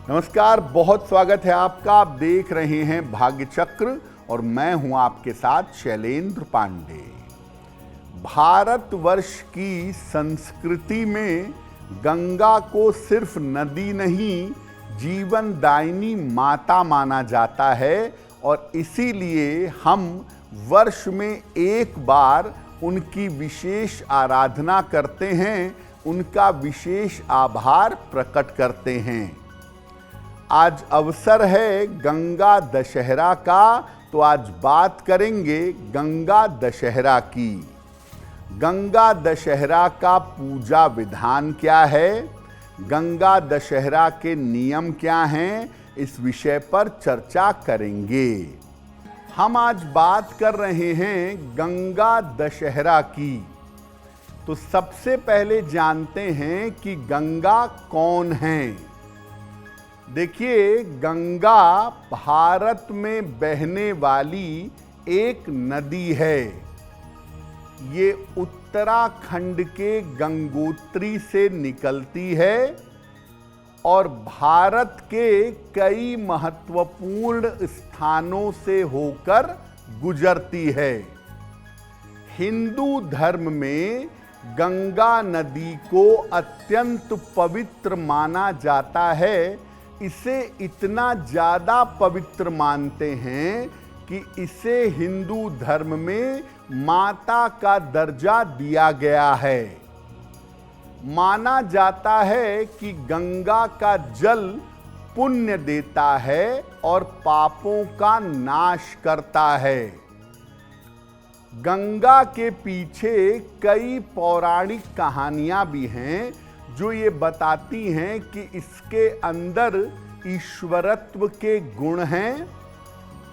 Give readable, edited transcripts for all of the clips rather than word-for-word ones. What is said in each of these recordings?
नमस्कार, बहुत स्वागत है आपका। आप देख रहे हैं भाग्य चक्र और मैं हूं आपके साथ शैलेंद्र पांडे। भारतवर्ष की संस्कृति में गंगा को सिर्फ नदी नहीं, जीवनदायिनी माता माना जाता है और इसीलिए हम वर्ष में एक बार उनकी विशेष आराधना करते हैं, उनका विशेष आभार प्रकट करते हैं। आज अवसर है गंगा दशहरा का, तो आज बात करेंगे गंगा दशहरा की। गंगा दशहरा का पूजा विधान क्या है, गंगा दशहरा के नियम क्या हैं, इस विषय पर चर्चा करेंगे। हम आज बात कर रहे हैं गंगा दशहरा की। तो सबसे पहले जानते हैं कि गंगा कौन है। देखिए, गंगा भारत में बहने वाली एक नदी है। ये उत्तराखंड के गंगोत्री से निकलती है और भारत के कई महत्वपूर्ण स्थानों से होकर गुजरती है। हिंदू धर्म में गंगा नदी को अत्यंत पवित्र माना जाता है। इसे इतना ज़्यादा पवित्र मानते हैं कि इसे हिंदू धर्म में माता का दर्जा दिया गया है। माना जाता है कि गंगा का जल पुण्य देता है और पापों का नाश करता है। गंगा के पीछे कई पौराणिक कहानियां भी हैं जो ये बताती हैं कि इसके अंदर ईश्वरत्व के गुण हैं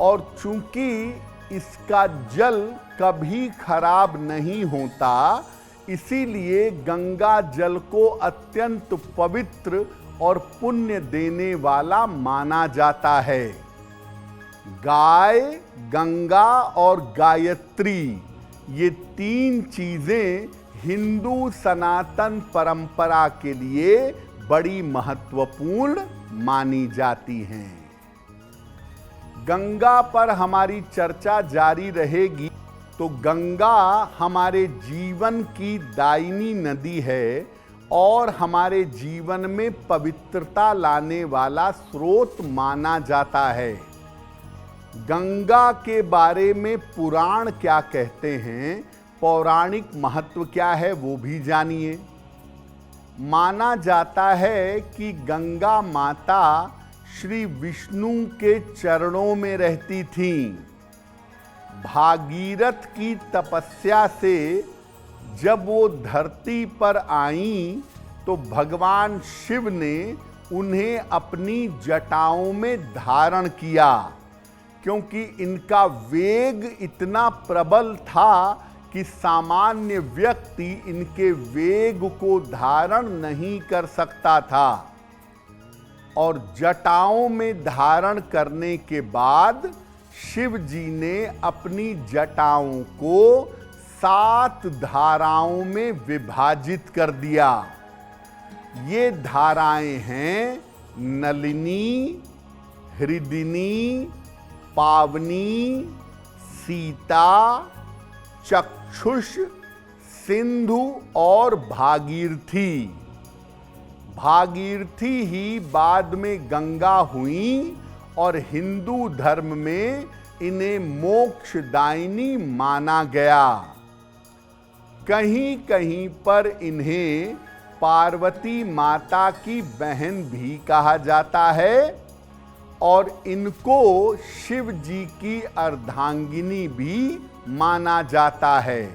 और चूंकि इसका जल कभी खराब नहीं होता, इसीलिए गंगा जल को अत्यंत पवित्र और पुण्य देने वाला माना जाता है। गाय, गंगा और गायत्री, ये तीन चीजें हिंदू सनातन परंपरा के लिए बड़ी महत्वपूर्ण मानी जाती हैं। गंगा पर हमारी चर्चा जारी रहेगी। तो गंगा हमारे जीवन की दायिनी नदी है और हमारे जीवन में पवित्रता लाने वाला स्रोत माना जाता है। गंगा के बारे में पुराण क्या कहते हैं, पौराणिक महत्व क्या है, वो भी जानिए। माना जाता है कि गंगा माता श्री विष्णु के चरणों में रहती थीं। भागीरथ की तपस्या से जब वो धरती पर आईं तो भगवान शिव ने उन्हें अपनी जटाओं में धारण किया, क्योंकि इनका वेग इतना प्रबल था कि सामान्य व्यक्ति इनके वेग को धारण नहीं कर सकता था। और जटाओं में धारण करने के बाद शिव जी ने अपनी जटाओं को 7 धाराओं में विभाजित कर दिया। ये धाराएं हैं नलिनी, हृदिनी, पावनी, सीता, चक्षुष, सिंधु और भागीरथी। भागीरथी ही बाद में गंगा हुई और हिंदू धर्म में इन्हें मोक्षदायिनी माना गया। कहीं कहीं पर इन्हें पार्वती माता की बहन भी कहा जाता है और इनको शिव जी की अर्धांगिनी भी माना जाता है।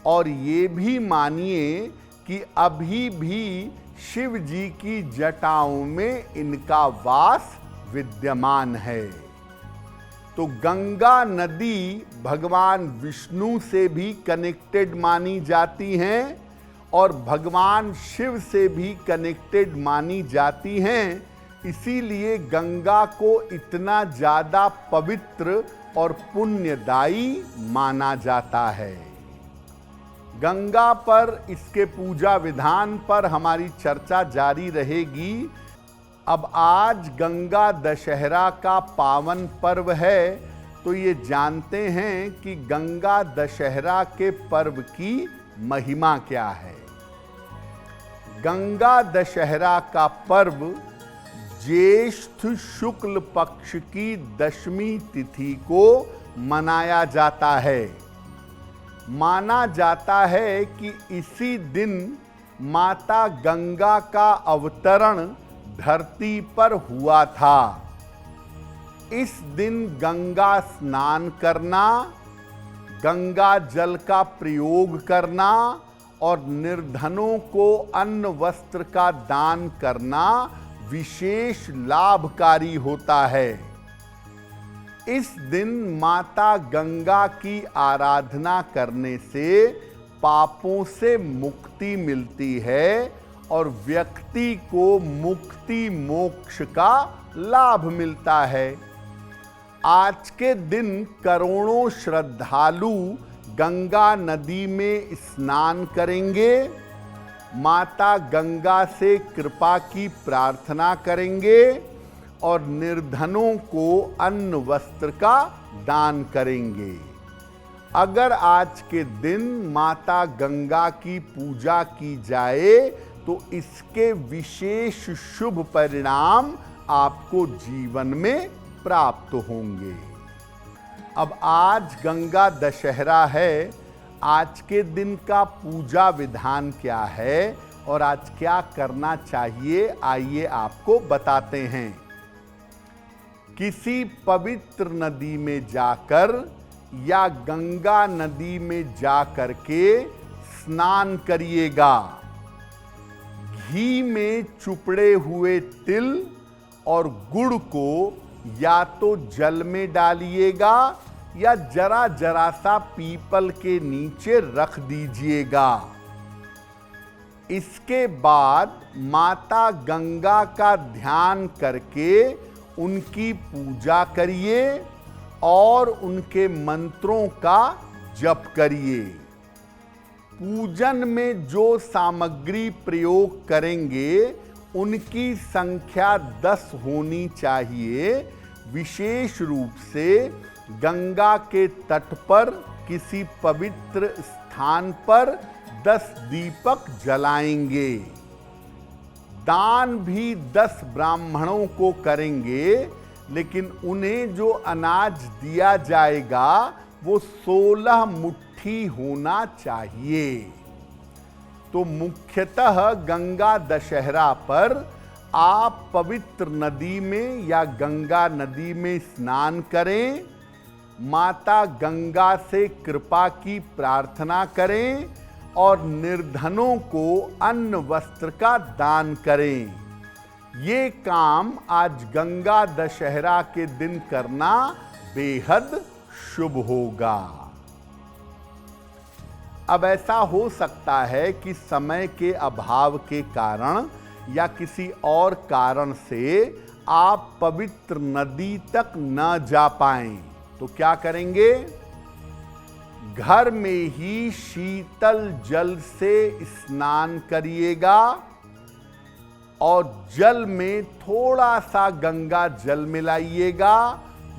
और ये भी मानिए कि अभी भी शिव जी की जटाओं में इनका वास विद्यमान है। तो गंगा नदी भगवान विष्णु से भी कनेक्टेड मानी जाती हैं और भगवान शिव से भी कनेक्टेड मानी जाती हैं। इसीलिए गंगा को इतना ज़्यादा पवित्र और पुण्यदायी माना जाता है। गंगा पर, इसके पूजा विधान पर हमारी चर्चा जारी रहेगी। अब आज गंगा दशहरा का पावन पर्व है, तो ये जानते हैं कि गंगा दशहरा के पर्व की महिमा क्या है। गंगा दशहरा का पर्व ज्येष्ठ शुक्ल पक्ष की दशमी तिथि को मनाया जाता है। माना जाता है कि इसी दिन माता गंगा का अवतरण धरती पर हुआ था। इस दिन गंगा स्नान करना, गंगा जल का प्रयोग करना और निर्धनों को अन्न वस्त्र का दान करना विशेष लाभकारी होता है। इस दिन माता गंगा की आराधना करने से पापों से मुक्ति मिलती है और व्यक्ति को मुक्ति मोक्ष का लाभ मिलता है। आज के दिन करोड़ों श्रद्धालु गंगा नदी में स्नान करेंगे, माता गंगा से कृपा की प्रार्थना करेंगे और निर्धनों को अन्न वस्त्र का दान करेंगे। अगर आज के दिन माता गंगा की पूजा की जाए तो इसके विशेष शुभ परिणाम आपको जीवन में प्राप्त होंगे। अब आज गंगा दशहरा है, आज के दिन का पूजा विधान क्या है और आज क्या करना चाहिए, आइए आपको बताते हैं। किसी पवित्र नदी में जाकर या गंगा नदी में जाकर के स्नान करिएगा। घी में चुपड़े हुए तिल और गुड़ को या तो जल में डालिएगा या जरा जरा सा पीपल के नीचे रख दीजिएगा। इसके बाद माता गंगा का ध्यान करके उनकी पूजा करिए और उनके मंत्रों का जप करिए। पूजन में जो सामग्री प्रयोग करेंगे उनकी संख्या 10 होनी चाहिए। विशेष रूप से गंगा के तट पर किसी पवित्र स्थान पर 10 दीपक जलाएंगे। दान भी 10 ब्राह्मणों को करेंगे, लेकिन उन्हें जो अनाज दिया जाएगा वो 16 मुट्ठी होना चाहिए। तो मुख्यतः गंगा दशहरा पर आप पवित्र नदी में या गंगा नदी में स्नान करें, माता गंगा से कृपा की प्रार्थना करें और निर्धनों को अन्न वस्त्र का दान करें। ये काम आज गंगा दशहरा के दिन करना बेहद शुभ होगा। अब ऐसा हो सकता है कि समय के अभाव के कारण या किसी और कारण से आप पवित्र नदी तक न जा पाएं, तो क्या करेंगे? घर में ही शीतल जल से स्नान करिएगा और जल में थोड़ा सा गंगा जल मिलाइएगा।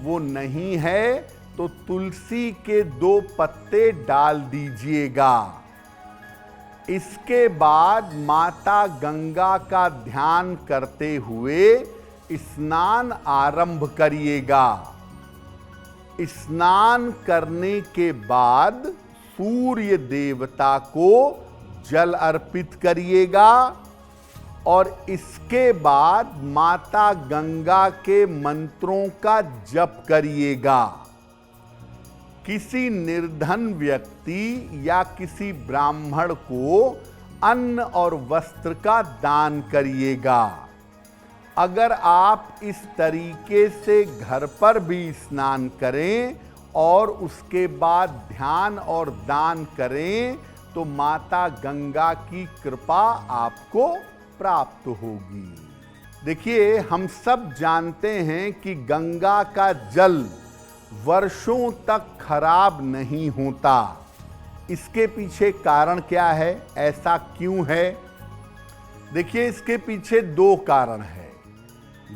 वो नहीं है तो तुलसी के 2 पत्ते डाल दीजिएगा। इसके बाद माता गंगा का ध्यान करते हुए स्नान आरंभ करिएगा। स्नान करने के बाद सूर्य देवता को जल अर्पित करिएगा और इसके बाद माता गंगा के मंत्रों का जप करिएगा। किसी निर्धन व्यक्ति या किसी ब्राह्मण को अन्न और वस्त्र का दान करिएगा। अगर आप इस तरीके से घर पर भी स्नान करें और उसके बाद ध्यान और दान करें तो माता गंगा की कृपा आपको प्राप्त होगी। देखिए, हम सब जानते हैं कि गंगा का जल वर्षों तक खराब नहीं होता। इसके पीछे कारण क्या है, ऐसा क्यों है? देखिए, इसके पीछे 2 कारण है।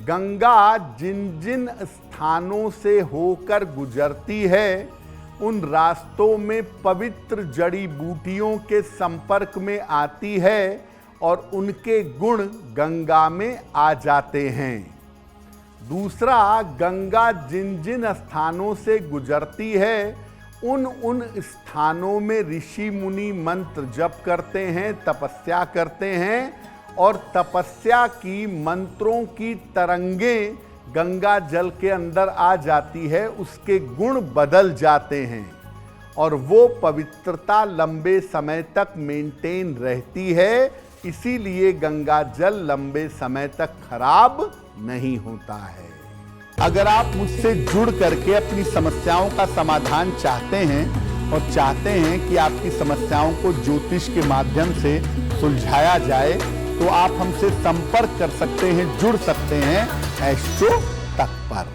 गंगा जिन जिन स्थानों से होकर गुजरती है उन रास्तों में पवित्र जड़ी बूटियों के संपर्क में आती है और उनके गुण गंगा में आ जाते हैं। दूसरा, गंगा जिन जिन स्थानों से गुजरती है उन स्थानों में ऋषि मुनि मंत्र जप करते हैं, तपस्या करते हैं और तपस्या की मंत्रों की तरंगें गंगा जल के अंदर आ जाती है, उसके गुण बदल जाते हैं और वो पवित्रता लंबे समय तक मेंटेन रहती है। इसीलिए गंगा जल लंबे समय तक खराब नहीं होता है। अगर आप मुझसे जुड़ करके अपनी समस्याओं का समाधान चाहते हैं और चाहते हैं कि आपकी समस्याओं को ज्योतिष के माध्यम से सुलझाया जाए तो आप हमसे संपर्क कर सकते हैं, जुड़ सकते हैं एस्ट्रो तक पर।